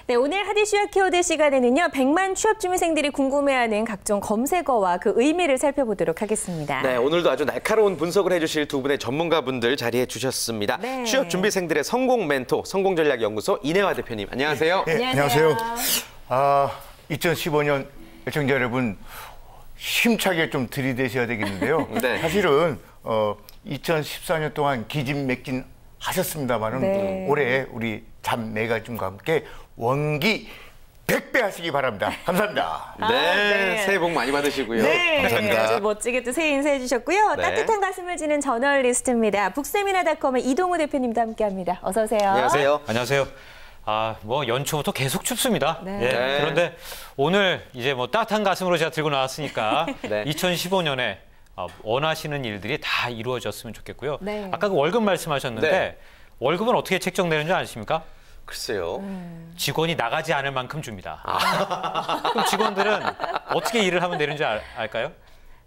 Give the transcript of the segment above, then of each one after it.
네, 오늘 핫이슈와 키워드 시간에는요. 100만 취업준비생들이 궁금해하는 각종 검색어와 그 의미를 살펴보도록 하겠습니다. 네, 오늘도 아주 날카로운 분석을 해주실 두 분의 전문가분들 자리해 주셨습니다. 네. 취업준비생들의 성공 멘토, 성공전략연구소 이내화 대표님, 안녕하세요. 네, 안녕하세요. 2015년 애청자 여러분 힘차게 좀 들이대셔야 되겠는데요. 네. 사실은 2014년 동안 기진맥진 하셨습니다만은 네. 올해 우리 잠매가즘과 함께 원기 100배 하시기 바랍니다. 감사합니다. 네, 새해 복 많이 받으시고요. 네, 감사합니다. 아주 멋지게 또 새해 인사해 주셨고요. 네. 따뜻한 가슴을 지닌 저널리스트입니다. 북세미나닷컴의 이동우 대표님도 함께합니다. 어서 오세요. 안녕하세요. 안녕하세요. 뭐 연초부터 계속 춥습니다. 네. 예, 네. 그런데 오늘 이제 뭐 따뜻한 가슴으로 제가 들고 나왔으니까 네. 2015년에 원하시는 일들이 다 이루어졌으면 좋겠고요. 네. 아까 그 월급 말씀하셨는데 네. 월급은 어떻게 책정되는 줄 아십니까? 글쎄요. 직원이 나가지 않을 만큼 줍니다. 그럼 직원들은 어떻게 일을 하면 되는지 알까요?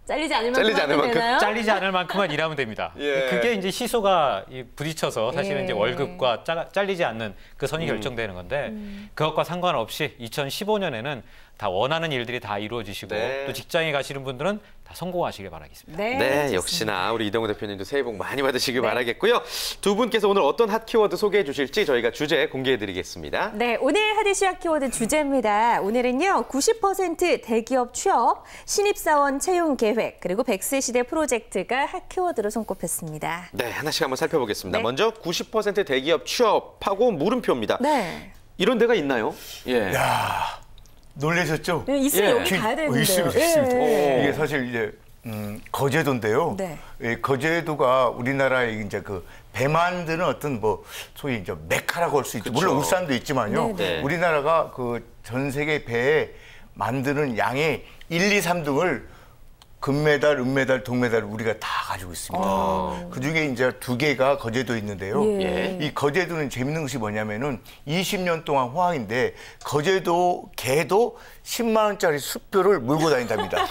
잘리지 않을 잘리지 않을 만큼 만큼. 되나요? 잘리지 않을 만큼만 일하면 됩니다. 예. 그게 이제 시소가 부딪혀서 사실은 예. 이제 월급과 잘리지 않는 그 선이 결정되는 건데 그것과 상관없이 2015년에는 다 원하는 일들이 다 이루어지시고 네. 또 직장에 가시는 분들은 다 성공하시길 바라겠습니다. 네, 네, 좋습니다. 역시나 우리 이동우 대표님도 새해 복 많이 받으시길 네. 바라겠고요. 두 분께서 오늘 어떤 핫 키워드 소개해 주실지 저희가 주제 공개해드리겠습니다. 네, 오늘 핫이슈와 키워드 주제입니다. 오늘은요, 90% 대기업 취업, 신입사원 채용 계획, 그리고 100세 시대 프로젝트가 핫 키워드로 손꼽혔습니다. 네, 하나씩 한번 살펴보겠습니다. 네. 먼저 90% 대기업 취업하고 물음표입니다. 네. 이런 데가 있나요? 예. 야, 놀라셨죠? 네, 있으면 예. 여기 가야 되는데요. 있습니다. 예. 있습니다. 오. 이게 사실 이제 거제도인데요. 네. 예, 거제도가 우리나라의 이제 그 배 만드는 어떤 뭐 소위 이제 메카라고 할 수 있죠. 그쵸. 물론 울산도 있지만요. 네, 네. 우리나라가 그 전 세계 배에 만드는 양의 1, 2, 3등을 금메달, 은메달, 동메달을 우리가 다 가지고 있습니다. 그중에 이제 2개가 거제도에 있는데요. 예. 이 거제도는 재밌는 것이 뭐냐면은 20년 동안 호황인데 거제도 개도 10만 원짜리 수표를 물고 다닌답니다.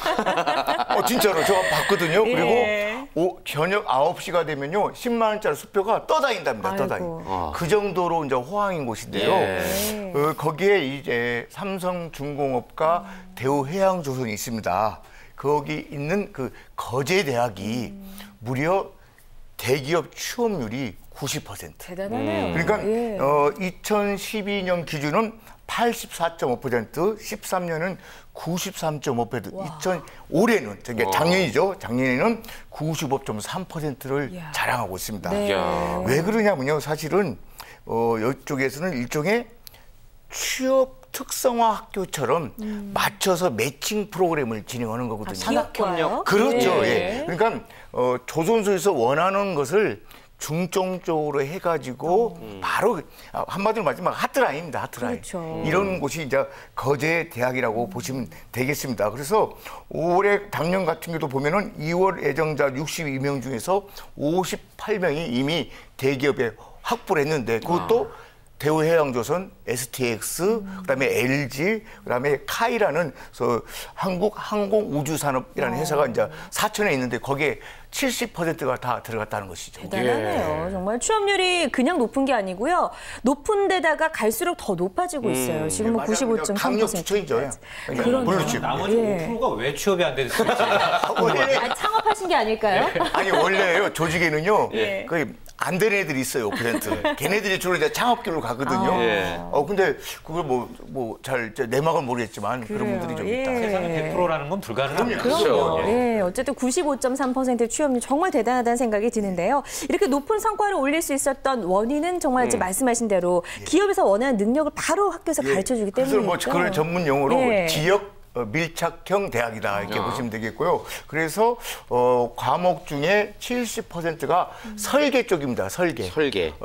진짜로 저 봤거든요. 예. 그리고 저녁 9시가 되면요 10만 원짜리 수표가 떠다닌답니다. 아이고. 떠다니. 그 정도로 이제 호황인 곳인데요. 예. 거기에 이제 삼성중공업과 대우해양조선이 있습니다. 거기 있는 그 거제대학이 무려 대기업 취업률이 90%. 대단하네요. 그러니까 예. 2012년 기준은 84.5%, 13년은 93.5%, 올해는 그러니까 작년이죠. 작년에는 95.3%를 이야. 자랑하고 있습니다. 네. 이야. 왜 그러냐면요. 사실은 이쪽에서는 일종의 취업 특성화 학교처럼 맞춰서 매칭 프로그램을 진행하는 거거든요. 산학교요? 그렇죠. 예. 예. 그러니까 조선소에서 원하는 것을 중점적으로 해가지고 바로 한마디로 말하면 핫라인입니다. 핫라인. 그렇죠. 이런 곳이 이제 거제 대학이라고 보시면 되겠습니다. 그래서 올해 작년 같은 경우도 보면은 2월 예정자 62명 중에서 58명이 이미 대기업에 확보를 했는데 그것도 대우해양조선, STX, 그다음에 LG, 그다음에 카이라는 한국항공우주산업이라는 회사가 이제 사천에 있는데 거기에 70%가 다 들어갔다는 것이죠. 대단하네요. 정말 취업률이 그냥 높은 게 아니고요. 높은 데다가 갈수록 더 높아지고 있어요. 지금 뭐 맞아요. 95.3%. 강력 추천이죠. 그러네요. 물론이죠. 나머지 예. 5%가 왜 취업이 안 되는지 원래 창업하신 게 아닐까요? 아니 원래요 조직에는요 예. 거의 안 되는 애들이 있어요 5%. 걔네들이 주로 이제 창업길로 가거든요. 예. 근데 그걸 뭐 잘 내막을 모르겠지만 그런 그래요. 분들이 좀 예. 있다. 세상에 100%라는 건 불가능합니다. 그렇죠. 그럼요. 예. 예, 어쨌든 95.3% 취업률 정말 대단하다는 생각이 드는데요. 이렇게 높은 성과를 올릴 수 있었던 원인은 정말 이제 말씀하신 대로 기업에서 원하는 능력을 바로 학교에서 가르쳐주기 그래서 때문이죠. 뭐 그런 전문 용어로 예. 지역 밀착형 대학이다 이렇게 보시면 되겠고요. 그래서 과목 중에 70%가 설계 쪽입니다. 설계.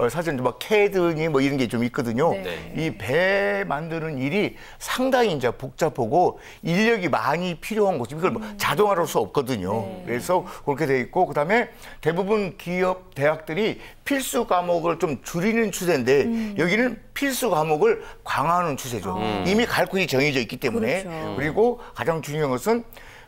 사실 막 CAD니 뭐 이런 게 좀 있거든요. 네. 이 배 만드는 일이 상당히 이제 복잡하고 인력이 많이 필요한 곳이 이걸 뭐 자동화로 할 수 없거든요. 네. 그래서 그렇게 돼 있고 그다음에 대부분 기업 대학들이 필수 과목을 좀 줄이는 추세인데 여기는 필수 과목을 강화하는 추세죠. 이미 가르침이 정해져 있기 때문에 그렇죠. 그리고 가장 중요한 것은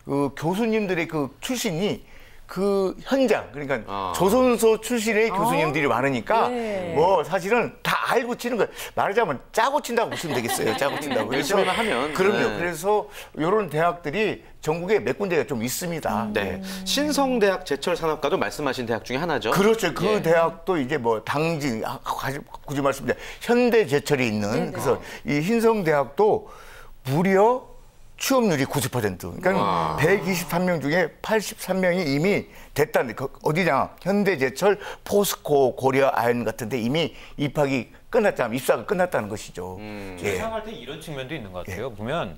그 교수님들의 그 출신이 그 현장, 그러니까 조선소 출신의 교수님들이 많으니까 네. 뭐 사실은 다 알고 치는 거예요. 말하자면 짜고 친다고 보시면 되겠어요. 짜고 친다고. 그래서 하면. 그럼요. 네. 그래서 이런 대학들이 전국에 몇 군데가 좀 있습니다. 네. 신성대학 제철산업과도 말씀하신 대학 중에 하나죠. 그렇죠. 그 대학도 이제 뭐 당진, 굳이 말씀드려 현대제철이 있는 그래서 이 신성대학도 무려 취업률이 90%. 그러니까 123명 중에 83명이 이미 됐다는 어디냐? 현대제철, 포스코, 고려 아연 같은데 이미 입학이 끝났다면 입사가 끝났다는 것이죠. 제가 생각할 때 이런 측면도 있는 것 같아요. 보면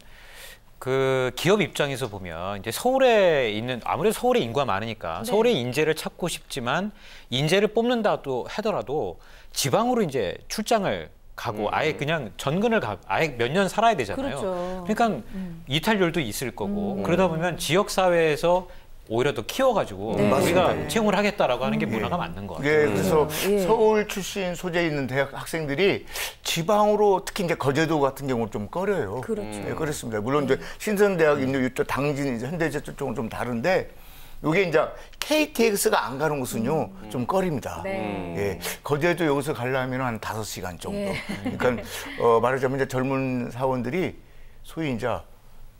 그 기업 입장에서 보면 이제 서울에 있는 아무래도 서울에 인구가 많으니까 서울의 인재를 찾고 싶지만 인재를 뽑는다도 하더라도 지방으로 이제 출장을 가고 아예 그냥 전근을 가고 아예 몇 년 살아야 되잖아요. 그렇죠. 그러니까 이탈률도 있을 거고 그러다 보면 지역 사회에서 오히려 더 키워가지고 우리가 채용을 하겠다라고 하는 게 문화가 맞는 것 같아요. 그래서 서울 출신 소재에 있는 대학 학생들이 지방으로 특히 이제 거제도 같은 경우는 좀 꺼려요. 그렇죠. 네, 그렇습니다. 물론 이제 신선대학 있는 이쪽 당진, 현대제철 쪽은 좀 다른데 이게 이제 KTX가 안 가는 곳은요 좀 꺼립니다. 네. 예, 거제도 여기서 가려면 한 5시간 정도. 그러니까 말하자면 이제 젊은 사원들이 소위 이제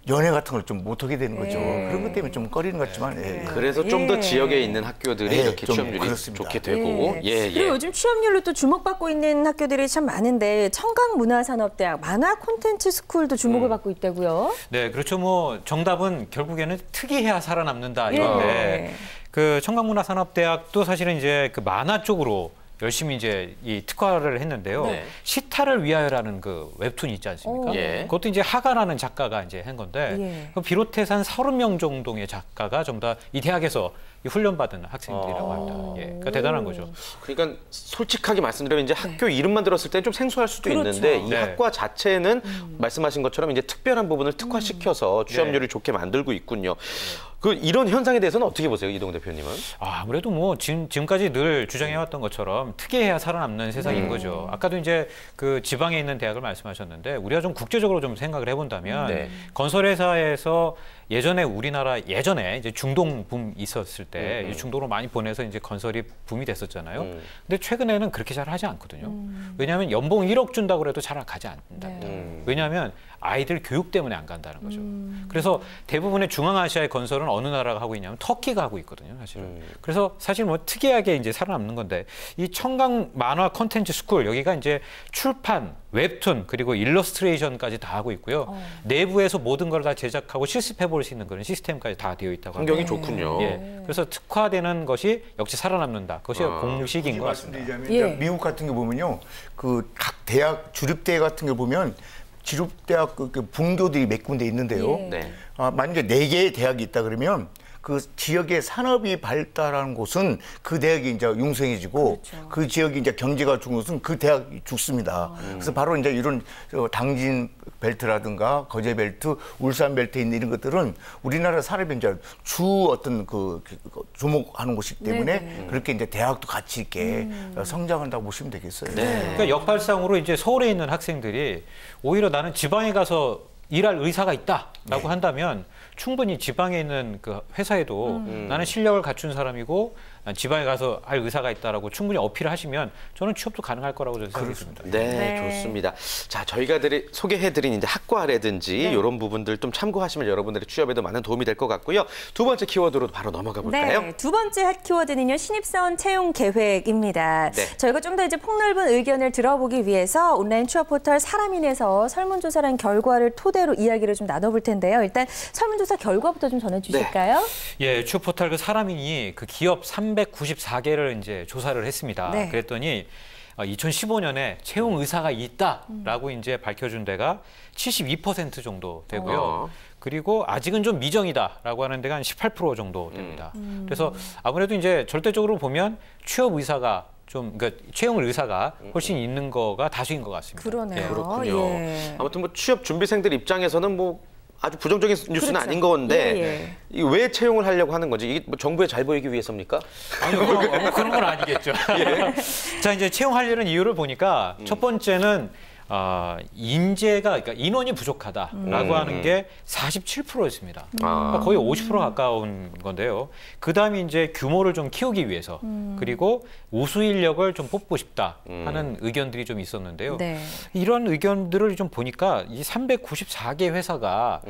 연애 같은 걸 좀 못하게 되는 거죠. 그런 것 때문에 좀 꺼리는 것 같지만. 그래서 좀 더 지역에 있는 학교들이 이렇게 좀 취업률이 그렇습니다. 좋게 되고. 그리고 요즘 취업률로 또 주목받고 있는 학교들이 참 많은데 청강문화산업대학 만화 콘텐츠 스쿨도 주목을 받고 있다고요? 네, 그렇죠. 뭐 정답은 결국에는 특이해야 살아남는다 이건데 그 청강문화산업대학도 사실은 이제 그 만화 쪽으로 열심히 이제 이 특화를 했는데요. 시타를 위하여라는 그 웹툰이 있지 않습니까? 그것도 이제 하가라는 작가가 이제 한 건데 그 비롯해서 한 30명 정도의 작가가 전부 다 이 대학에서 이 훈련받은 학생들이라고 합니다. 그러니까 대단한 거죠. 그러니까 솔직하게 말씀드리면 이제 학교 이름만 들었을 때 좀 생소할 수도 있는데 이 학과 자체는 말씀하신 것처럼 이제 특별한 부분을 특화시켜서 취업률을 좋게 만들고 있군요. 그 이런 현상에 대해서는 어떻게 보세요, 이동 대표님은? 아무래도 뭐 지금까지 늘 주장해왔던 것처럼 특이해야 살아남는 세상인 거죠. 아까도 이제 그 지방에 있는 대학을 말씀하셨는데 우리가 좀 국제적으로 좀 생각을 해본다면 건설회사에서 예전에 우리나라 예전에 이제 중동 붐 있었을 때 중동으로 많이 보내서 이제 건설이 붐이 됐었잖아요. 근데 최근에는 그렇게 잘 하지 않거든요. 왜냐하면 연봉 1억 준다고 해도 잘 가지 않는답니다. 왜냐하면 아이들 교육 때문에 안 간다는 거죠. 그래서 대부분의 중앙아시아의 건설은 어느 나라가 하고 있냐면 터키가 하고 있거든요, 사실은. 그래서 사실 뭐 특이하게 이제 살아남는 건데 이 청강 만화 콘텐츠 스쿨 여기가 이제 출판, 웹툰 그리고 일러스트레이션까지 다 하고 있고요. 내부에서 모든 걸 다 제작하고 실습해 볼 수 있는 그런 시스템까지 다 되어 있다고 합니다. 환경이 좋군요. 그래서 특화되는 것이 역시 살아남는다. 그것이 공식인 것 같습니다. 말씀드리자면 미국 같은 게 보면요, 그 각 대학 주립대 같은 게 보면 주립대학 그 분교들이 몇 군데 있는데요. 만약에 4개의 대학이 있다 그러면 그 지역의 산업이 발달하는 곳은 그 대학이 이제 융성해지고 그 지역이 이제 경제가 죽은 곳은 그 대학이 죽습니다. 그래서 바로 이제 이런 당진 벨트라든가 거제 벨트, 울산 벨트에 있는 이런 것들은 우리나라 산업이 이제 주 어떤 그 주목하는 곳이기 때문에 그렇게 이제 대학도 같이 있게 성장한다고 보시면 되겠어요. 그러니까 역발상으로 이제 서울에 있는 학생들이 오히려 나는 지방에 가서 일할 의사가 있다라고 한다면 충분히 지방에 있는 그 회사에도 나는 실력을 갖춘 사람이고 난 지방에 가서 할 의사가 있다라고 충분히 어필을 하시면 저는 취업도 가능할 거라고 저는 생각합니다. 네, 좋습니다. 자, 저희가 소개해드린 이제 학과라든지 이런 부분들 좀 참고하시면 여러분들의 취업에도 많은 도움이 될 것 같고요. 두 번째 키워드로 바로 넘어가 볼까요? 두 번째 핫 키워드는요, 신입사원 채용 계획입니다. 저희가 좀 더 이제 폭넓은 의견을 들어보기 위해서 온라인 취업 포털 사람인에서 설문조사란 결과를 토대로 이야기를 좀 나눠볼 텐데요. 일단 설문조사 결과부터 좀 전해주실까요? 취업 포털 그 사람인이 그 기업 394개를 이제 조사를 했습니다. 그랬더니 2015년에 채용 의사가 있다라고 이제 밝혀준 데가 72% 정도 되고요. 그리고 아직은 좀 미정이다라고 하는 데가 한 18% 정도 됩니다. 그래서 아무래도 이제 절대적으로 보면 취업 의사가 그러니까 채용 의사가 훨씬 있는 거가 다수인 것 같습니다. 그러네요. 그렇군요. 아무튼 뭐 취업 준비생들 입장에서는 뭐 아주 부정적인 뉴스는 아닌 건데 왜 채용을 하려고 하는 건지 이게 뭐 정부에 잘 보이기 위해서입니까? 아니요, 그런 건 아니겠죠. 자, 이제 채용하려는 이유를 보니까 첫 번째는 인재가 그러니까 인원이 부족하다라고 하는 게 47%였습니다. 그러니까 거의 50% 가까운 건데요. 그다음에 이제 규모를 좀 키우기 위해서 그리고 우수 인력을 좀 뽑고 싶다 하는 의견들이 좀 있었는데요. 네. 이런 의견들을 좀 보니까 이 394개 회사가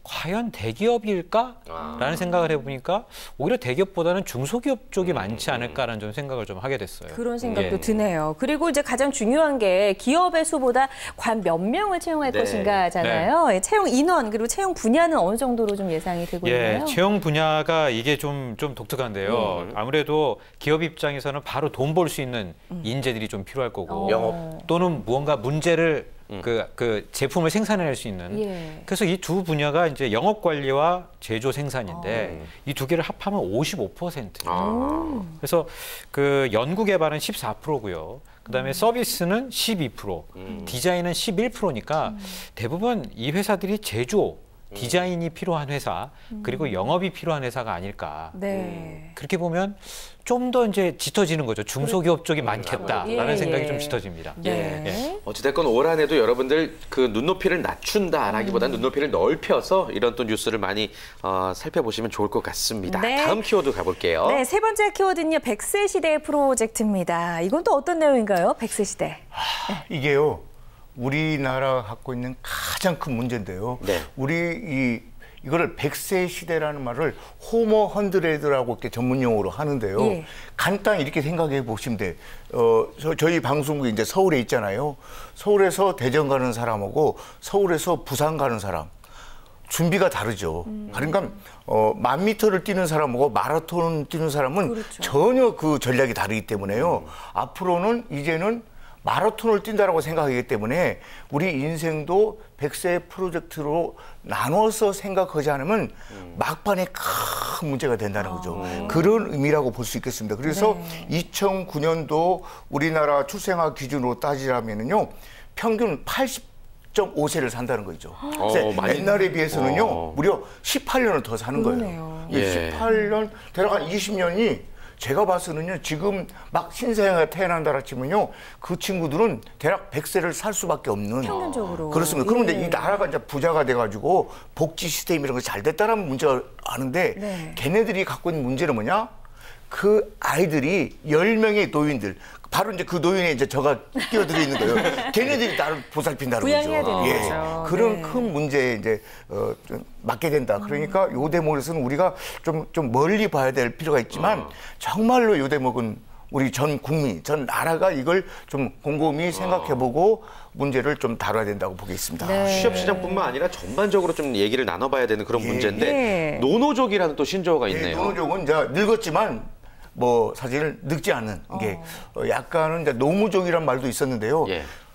과연 대기업일까라는 생각을 해보니까 오히려 대기업보다는 중소기업 쪽이 많지 않을까라는 좀 생각을 좀 하게 됐어요. 그런 생각도 드네요. 그리고 이제 가장 중요한 게 기업의 수보다 과연 몇 명을 채용할 것인가잖아요. 네. 채용 인원 그리고 채용 분야는 어느 정도로 좀 예상이 되고 있나요? 채용 분야가 이게 좀 독특한데요. 아무래도 기업 입장에서는 바로 돈 벌 수 있는 인재들이 좀 필요할 거고 영업 또는 무언가 문제를 그 제품을 생산해낼 수 있는. 그래서 이 두 분야가 이제 영업 관리와 제조 생산인데 이 두 개를 합하면 55%. 그래서 그 연구 개발은 14%고요. 그다음에 서비스는 12%, 디자인은 11%니까 대부분 이 회사들이 제조, 디자인이 필요한 회사, 그리고 영업이 필요한 회사가 아닐까. 네. 그렇게 보면 좀 더 이제 짙어지는 거죠. 중소기업 쪽이 많겠다라는 생각이 좀 짙어집니다. 네. 어찌됐건 올 한 해도 여러분들 그 눈높이를 낮춘다라기보다는 눈높이를 넓혀서 이런 또 뉴스를 많이 살펴보시면 좋을 것 같습니다. 네. 다음 키워드 가볼게요. 네, 세 번째 키워드는요. 100세 시대 프로젝트입니다. 이건 또 어떤 내용인가요? 100세 시대. 이게요. 우리나라가 갖고 있는 가장 큰 문제인데요. 네. 이거를 100세 시대라는 말을 호모 헌드레드라고 이렇게 전문 용어로 하는데요. 예. 간단히 이렇게 생각해 보시면 돼요. 저희 방송국이 이제 서울에 있잖아요. 서울에서 대전 가는 사람하고 서울에서 부산 가는 사람. 준비가 다르죠. 그러니까 1000m를 뛰는 사람하고 마라톤 뛰는 사람은 그렇죠. 전혀 그 전략이 다르기 때문에요. 앞으로는 이제는 마라톤을 뛴다라고 생각하기 때문에 우리 인생도 100세 프로젝트로 나눠서 생각하지 않으면 막판에 큰 문제가 된다는 거죠. 그런 의미라고 볼 수 있겠습니다. 그래서 2009년도 우리나라 출생아 기준으로 따지자면요. 평균 80.5세를 산다는 거죠. 옛날에 비해서는요. 무려 18년을 더 사는 거예요. 18년, 대략 한 20년이 제가 봐서는요, 지금 막 신생아가 태어난다라 치면요, 그 친구들은 대략 100세를 살 수밖에 없는. 평균적으로. 그렇습니다. 그런데 이 나라가 이제 부자가 돼가지고 복지 시스템 이런 거 잘 됐다는 문제가 아는데, 걔네들이 갖고 있는 문제는 뭐냐? 그 아이들이 10명의 노인들, 바로 이제 그 노인에 이제 저가 끼어들어 있는 거예요. 걔네들이 나를 보살핀다는 거죠. 부양해야 되는 거죠. 그런 큰 문제에 이제 좀 맞게 된다. 그러니까 요 대목에서는 우리가 좀 멀리 봐야 될 필요가 있지만 정말로 요 대목은 우리 전 국민, 전 나라가 이걸 좀 곰곰이 생각해보고 문제를 좀 다뤄야 된다고 보겠습니다. 취업시장뿐만 아니라 전반적으로 좀 얘기를 나눠봐야 되는 그런 문제인데 노노족이라는 또 신조어가 있네요. 노노족은 이제 늙었지만 뭐 사실 늙지 않은 게 약간은 이제 노무족이란 말도 있었는데요.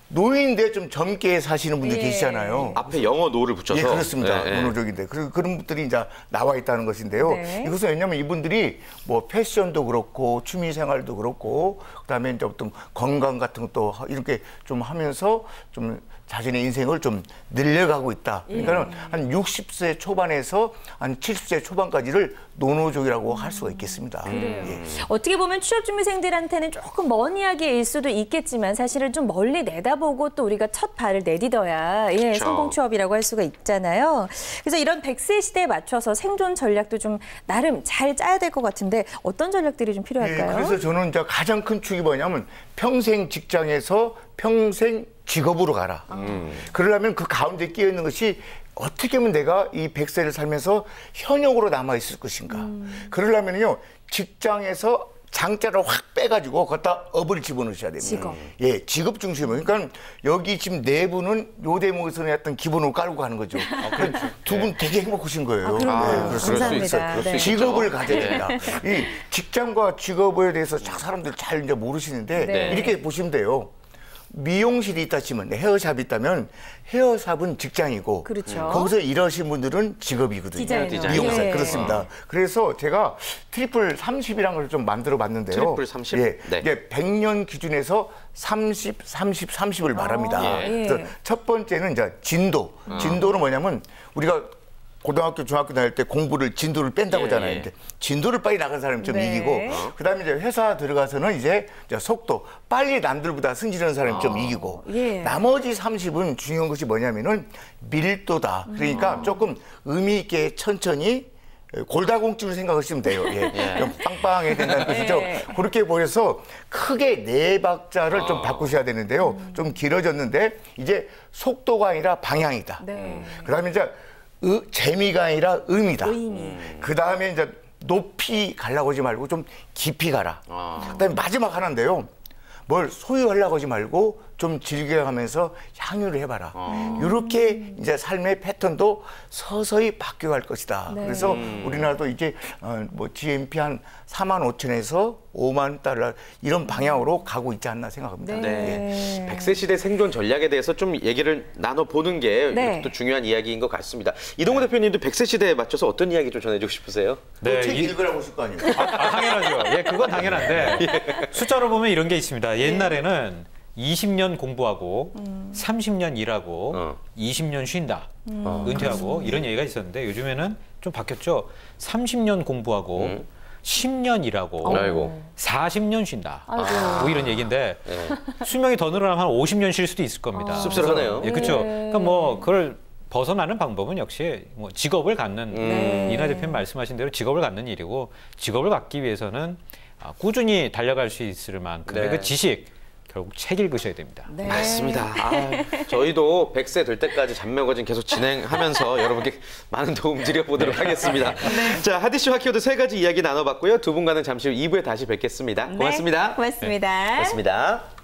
노인인데 좀 젊게 사시는 분들 계시잖아요. 앞에 영어 노를 붙여서. 그렇습니다. 노노족인데. 그런 분들이 이제 나와 있다는 것인데요. 이것은 왜냐하면 이분들이 뭐 패션도 그렇고 취미 생활도 그렇고 그다음에 이제 어떤 건강 같은 것도 이렇게 좀 하면서 좀 자신의 인생을 좀 늘려가고 있다. 그러니까 한 60세 초반에서 한 70세 초반까지를 노노족이라고 할 수가 있겠습니다. 어떻게 보면 취업준비생들한테는 조금 먼 이야기일 수도 있겠지만 사실은 좀 멀리 내다보고 또 우리가 첫 발을 내딛어야 성공 취업이라고 할 수가 있잖아요. 그래서 이런 100세 시대에 맞춰서 생존 전략도 좀 나름 잘 짜야 될 것 같은데 어떤 전략들이 좀 필요할까요? 그래서 저는 이제 가장 큰 축이 뭐냐면 평생 직장에서 평생 직업으로 가라. 그러려면 그 가운데 끼어 있는 것이 어떻게 하면 내가 이 100세를 살면서 현역으로 남아있을 것인가. 그러려면요, 직장에서 장자를 확 빼가지고 거기다 업을 집어넣으셔야 됩니다. 직업. 직업 중심으로. 그러니까 여기 지금 네 분은 요 대목에서는 어떤 기본으로 깔고 가는 거죠. 두 분 되게 행복하신 거예요. 감사합니다. 직업을 가져야 됩니다. 이 직장과 직업에 대해서 사람들 잘 이제 모르시는데 이렇게 보시면 돼요. 미용실이 있다 치면 헤어샵이 있다면 헤어샵은 직장이고 거기서 일하신 분들은 직업이거든요. 미용사 미용사. 그래서 제가 트리플 30이라는 걸 좀 만들어 봤는데요. 트리플 30? 이게 100년 기준에서 30, 30, 30을 말합니다. 그래서 첫 번째는 이제 진도. 진도는 뭐냐면 우리가 고등학교, 중학교 다닐 때 공부를 진도를 뺀다고 하잖아요. 근데 진도를 빨리 나간 사람이 좀 이기고, 그다음에 이제 회사 들어가서는 이제 속도 빨리 남들보다 승진하는 사람이 좀 이기고, 나머지 30은 중요한 것이 뭐냐면은 밀도다. 그러니까 조금 의미 있게 천천히 골다공증을 생각하시면 돼요. 좀 빵빵해야 된다는 뜻이죠. 그렇게 보여서 크게 4박자를 좀 바꾸셔야 되는데요. 좀 길어졌는데 이제 속도가 아니라 방향이다. 그다음에 이제 재미가 아니라 의미다. 그다음에 이제 높이 가려고 하지 말고 좀 깊이 가라. 그다음에 마지막 하나인데요. 뭘 소유하려고 하지 말고 좀 즐겨가면서 향유를 해봐라. 이렇게 이제 삶의 패턴도 서서히 바뀌어갈 것이다. 그래서 우리나라도 이제 뭐 GNP 한 4만 5천에서 5만 달러 이런 방향으로 가고 있지 않나 생각합니다. 네. 100세 시대 생존 전략에 대해서 좀 얘기를 나눠보는 게 또 중요한 이야기인 것 같습니다. 이동호 대표님도 100세 시대에 맞춰서 어떤 이야기 좀 전해주고 싶으세요? 네, 책 읽으라고 하실 거 아니에요? 당연하죠. 예, 그건 당연한데 숫자로 보면 이런 게 있습니다. 옛날에는 20년 공부하고 30년 일하고 20년 쉰다, 은퇴하고 이런 얘기가 있었는데 요즘에는 좀 바뀌었죠. 30년 공부하고 10년 일하고 40년 쉰다. 뭐 이런 얘기인데 수명이 더 늘어나면 한 50년 쉴 수도 있을 겁니다. 씁쓸하네요. 예, 그렇죠. 그러니까 뭐 그걸 벗어나는 방법은 역시 뭐 직업을 갖는 이나 대표님 말씀하신 대로 직업을 갖는 일이고 직업을 갖기 위해서는 꾸준히 달려갈 수 있을 만큼의 그 지식 결국 책 읽으셔야 됩니다. 맞습니다. 저희도 100세 될 때까지 잠매거진 계속 진행하면서 여러분께 많은 도움 드려보도록 하겠습니다. 자, 하디슈 하키워드 3가지 이야기 나눠봤고요. 두 분과는 잠시 후 2부에 다시 뵙겠습니다. 고맙습니다. 고맙습니다. 고맙습니다.